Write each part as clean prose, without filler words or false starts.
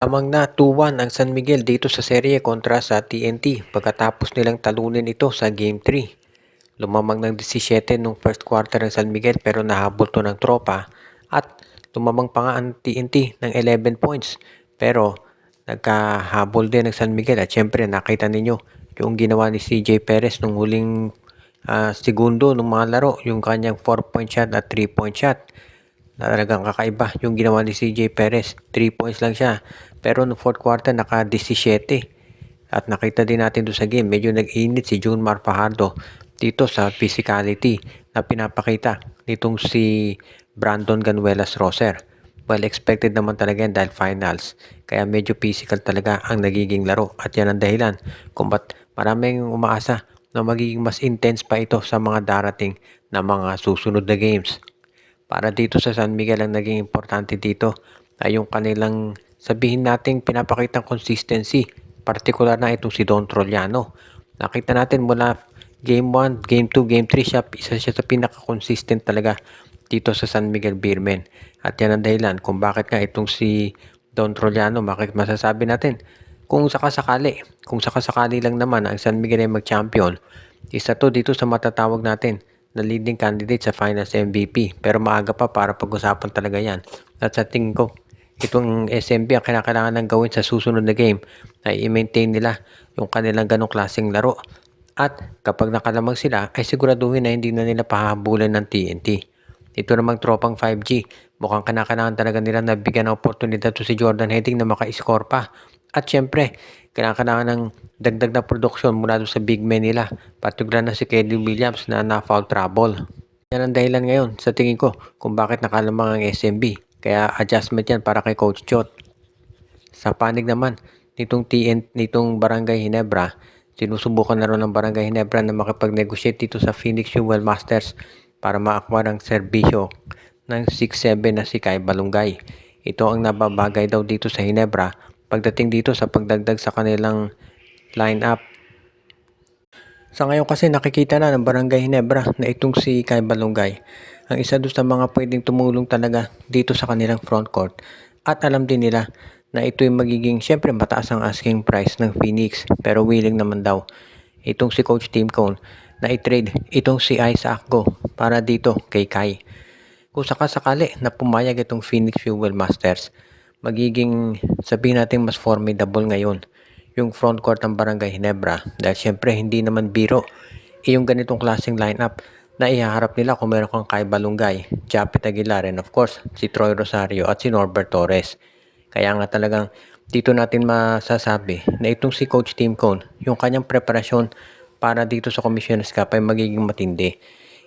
Lamang na 2-1 ang San Miguel dito sa serye kontra sa TNT pagkatapos nilang talunin ito sa Game 3. Lumamang ng 17 nung first quarter ng San Miguel pero nahabol to ng tropa at lumamang pa nga ang TNT ng 11 points. Pero nagkahabol din ng San Miguel at syempre nakita ninyo yung ginawa ni CJ Perez nung huling segundo ng mga laro, yung kanyang 4-point shot at 3-point shot. Talagang kakaiba yung ginawa ni CJ Perez. 3 points lang siya. Pero no fourth quarter naka-17. At nakita din natin doon sa game, medyo nag-init si Junmar Fajardo dito sa physicality na pinapakita nitong si Brandon Ganuelas Roser. Well, expected naman talaga yan dahil finals. Kaya medyo physical talaga ang nagiging laro. At yan ang dahilan kung ba't maraming umaasa na magiging mas intense pa ito sa mga darating na mga susunod na games. Para dito sa San Miguel ang naging importante dito ay yung kanilang sabihin nating pinapakitang consistency. Partikular na itong si Don Troliano. Nakita natin mula Game 1, Game 2, Game 3 siya, isa siya sa pinaka-consistent talaga dito sa San Miguel Beermen. At yan ang dahilan kung bakit nga itong si Don Troliano, bakit masasabi natin kung sakasakali lang naman ang San Miguel ay mag-champion, isa to dito sa matatawag natin na leading candidate sa Finals MVP. Pero maaga pa para pag-usapan talaga yan. At sa tingin ko, itong SMB ang kailangan ng gawin sa susunod na game ay i-maintain nila yung kanilang ganong klaseng laro. At kapag nakalamang sila ay siguraduhin na hindi na nila pahabulan ng TNT. Ito namang tropang 5G. Mukhang kailangan talaga nila na bigyan ng oportunidad to si Jordan Heading na maka-score pa. At syempre, kailangan ng dagdag na produksyon mula doon sa big men nila. Partikular na si Kelly Williams na na-foul trouble. Yan ang dahilan ngayon sa tingin ko kung bakit nakalamang ang SMB. Kaya adjustment yan para kay Coach Chot. Sa panig naman nitong Barangay Ginebra, sinusubukan na rin ng Barangay Ginebra na makipag-negotiate dito sa Phoenix Jewel Masters para ma-acquire ang serbisyo ng 6'7 na si Kai Balungay. Ito ang nababagay daw dito sa Ginebra pagdating dito sa pagdagdag sa kanilang lineup. Sa ngayon kasi nakikita na ng Barangay Ginebra na itong si Kai Balungay ang isa doon sa mga pwedeng tumulong talaga dito sa kanilang front court. At alam din nila na ito'y magiging syempre mataas ang asking price ng Phoenix pero willing naman daw itong si Coach Tim Cone na i-trade itong si Isaac Go para dito kay Kai. Kung sakasakali na pumayag itong Phoenix Fuel Masters, magiging sabihin natin mas formidable ngayon yung front court ng Barangay Ginebra dahil syempre hindi naman biro yung ganitong klaseng lineup na ihaharap nila kung meron kang Kai Balungay, Japet Aguilar, and of course si Troy Rosario at si Norbert Torres. Kaya nga talagang dito natin masasabi na itong si Coach Tim Cone, yung kanyang preparasyon para dito sa Commissioner's Cup ay magiging matindi.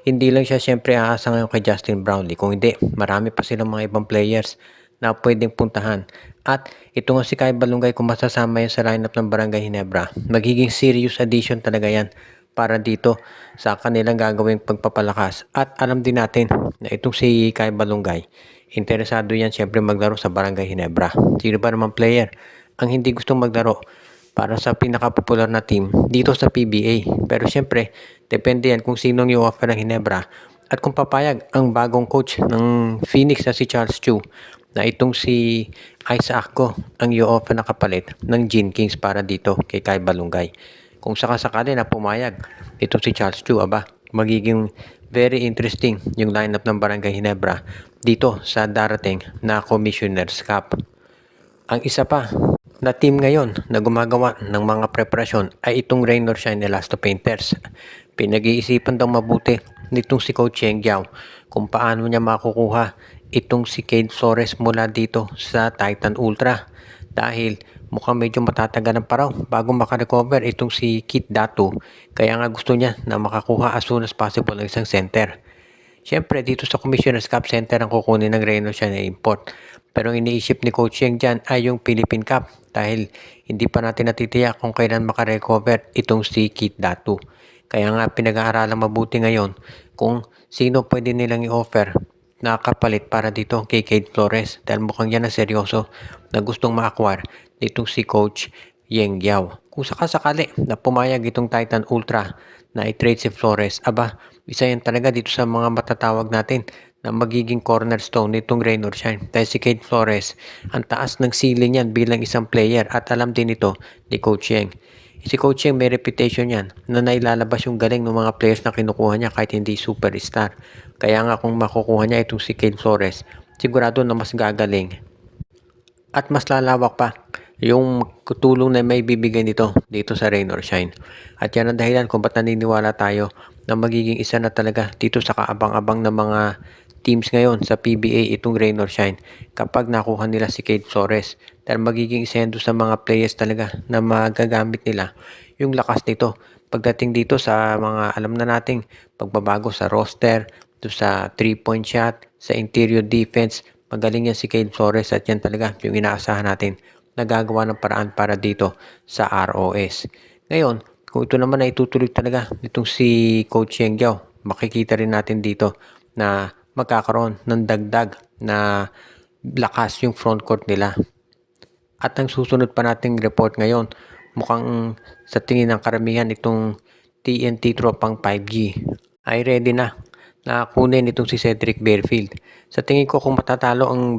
Hindi lang siya syempre aasa ngayon kay Justin Brownlee, kung hindi marami pa silang mga ibang players na pwedeng puntahan. At ito nga si Kai Balungay kung masasama yan sa lineup ng Barangay Ginebra, magiging serious addition talaga yan para dito sa kanilang gagawing pagpapalakas. At alam din natin na itong si Kai Balungay, interesado yan syempre maglaro sa Barangay Ginebra. Sino ba naman player ang hindi gustong maglaro para sa pinaka-popular na team dito sa PBA? Pero syempre, depende yan kung sinong i-offer ng Ginebra at kung papayag ang bagong coach ng Phoenix na si Charles Chu na itong si Isaac Go ang i-offer na kapalit ng Gene Kings para dito kay Kai Balungay. Kung sakasakali na pumayag itong si Charles Chu, magiging very interesting yung lineup ng Barangay Ginebra dito sa darating na Commissioner's Cup. Ang isa pa na team ngayon na gumagawa ng mga preparasyon ay itong Rain or Shine Elasto Painters. Pinag-iisipan daw mabuti nitong si Coach Cheng Giao kung paano niya makukuha itong si Cade Flores mula dito sa Titan Ultra dahil mukhang medyo matatagal ng paraw bago makarecover itong si Kit Datu, kaya nga gusto niya na makakuha as soon as possible ng isang center. Siyempre dito sa Commissioner's Cup Center ang kukunin ng Reno siya na import. Pero ang iniisip ni Coach Cheng dyan ay yung Philippine Cup dahil hindi pa natin natitiyak kung kailan makarecover itong si Kit Datu. Kaya nga pinag-aaralan mabuti ngayon kung sino pwede nilang i-offer na kapalit para dito kay Cade Flores dahil mukhang yan na seryoso na gustong ma-acquire ditong si Coach Yeng Giao. Kung sakasakali na pumayag itong Titan Ultra na i-trade si Flores, isa yan talaga dito sa mga matatawag natin na magiging cornerstone nitong rain or shine. Dahil si Cade Flores, ang taas ng ceiling niyan bilang isang player at alam din ito ni Coach Yeng. Si Coach Yeng may reputation yan na nailalabas yung galing ng mga players na kinukuha niya kahit hindi superstar. Kaya nga kung makukuha niya itong si Cade Flores, sigurado na mas gagaling at mas lalawak pa yung tulong na may bibigay nito dito sa rain or shine. At yan ang dahilan kung ba't naniniwala tayo na magiging isa na talaga dito sa kaabang-abang ng mga teams ngayon sa PBA itong rain or shine kapag nakuha nila si Cade Flores. Dahil magiging isa yan doon sa mga players talaga na magagamit nila yung lakas nito pagdating dito sa mga alam na nating pagbabago sa roster, doon sa 3-point shot, sa interior defense. Magaling yan si Cade Flores at yan talaga yung inaasahan natin na gagawa ng paraan para dito sa ROS. Ngayon, kung ito naman ay itutuloy talaga nitong si Coach Yeng Giao, makikita rin natin dito na magkakaroon ng dagdag na lakas yung front court nila. At ang susunod pa nating report ngayon, mukhang sa tingin ng karamihan itong TNT tropang 5G ay ready na kunin itong si Cedric Barefield. Sa tingin ko kung matatalo ang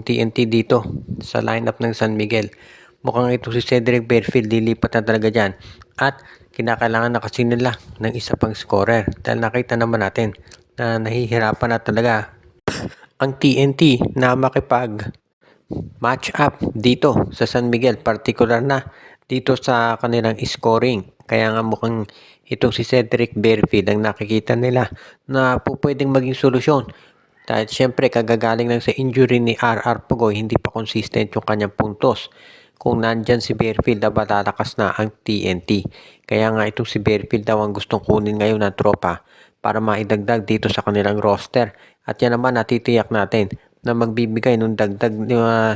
TNT dito sa lineup ng San Miguel, mukhang itong si Cedric Barefield lilipat na talaga dyan. At kinakailangan na kasi nila ng isa pang scorer dahil nakita naman natin na nahihirapan na talaga ang TNT na makipag match up dito sa San Miguel, particular na dito sa kanilang scoring. Kaya nga mukhang itong si Cedric Barefield ang nakikita nila na pwedeng maging solusyon. Dahil syempre kagagaling lang sa injury ni RR Pugoy, hindi pa consistent yung kanyang puntos. Kung nandyan si Barefield, lalakas na ang TNT. Kaya nga itong si Barefield daw ang gustong kunin ngayon ng tropa para maidagdag dito sa kanilang roster. At yan naman natitiyak natin na magbibigay ng dagdag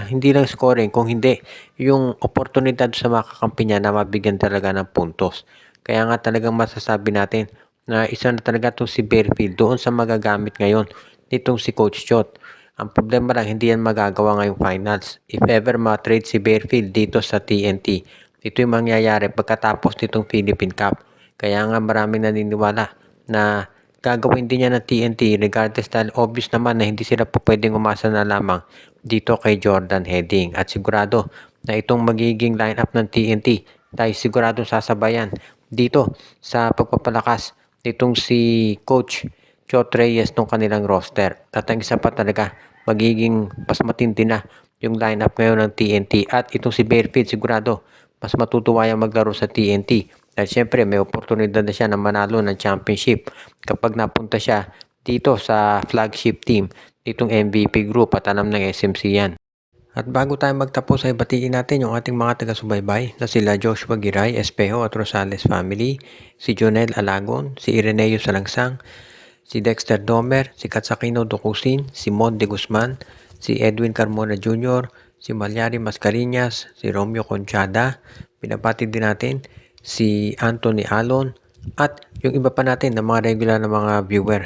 hindi lang scoring kung hindi yung oportunidad sa mga kakampi niya na mabigyan talaga ng puntos. Kaya nga talagang masasabi natin na isa na talaga itong si Barefield doon sa magagamit ngayon nitong si Coach Chot. Ang problema lang hindi yan magagawa ngayong finals. If ever ma-trade si Barefield dito sa TNT, ito yung mangyayari pagkatapos nitong Philippine Cup. Kaya nga maraming naniniwala na gagawin din niya ng TNT regardless dahil obvious naman na hindi sila po pwedeng umasa na lamang dito kay Jordan Heading. At sigurado na itong magiging lineup ng TNT tayo sigurado sasabayan dito sa pagpapalakas nitong si Coach Chot Reyes ng kanilang roster. At ang isa pa talaga, magiging mas matindi na yung lineup ngayon ng TNT. At itong si Barefield sigurado mas matutuwa yung maglaro sa TNT. Dahil syempre may oportunidad na siya na manalo ng championship kapag napunta siya dito sa flagship team nitong MVP group at alam ng SMC yan. At bago tayo magtapos ay batiin natin yung ating mga taga-subaybay na sila Joshua Giray, Espejo at Rosales family, si Jonel Alagon, si Ireneo Salangsang, si Dexter Domer, si Katsakino Dokusin, si Mod de Guzman, si Edwin Carmona Jr., si Malyari Mascariñas, si Romeo Conchada, pinabati din natin si Anthony Alon at yung iba pa natin na mga regular na mga viewer.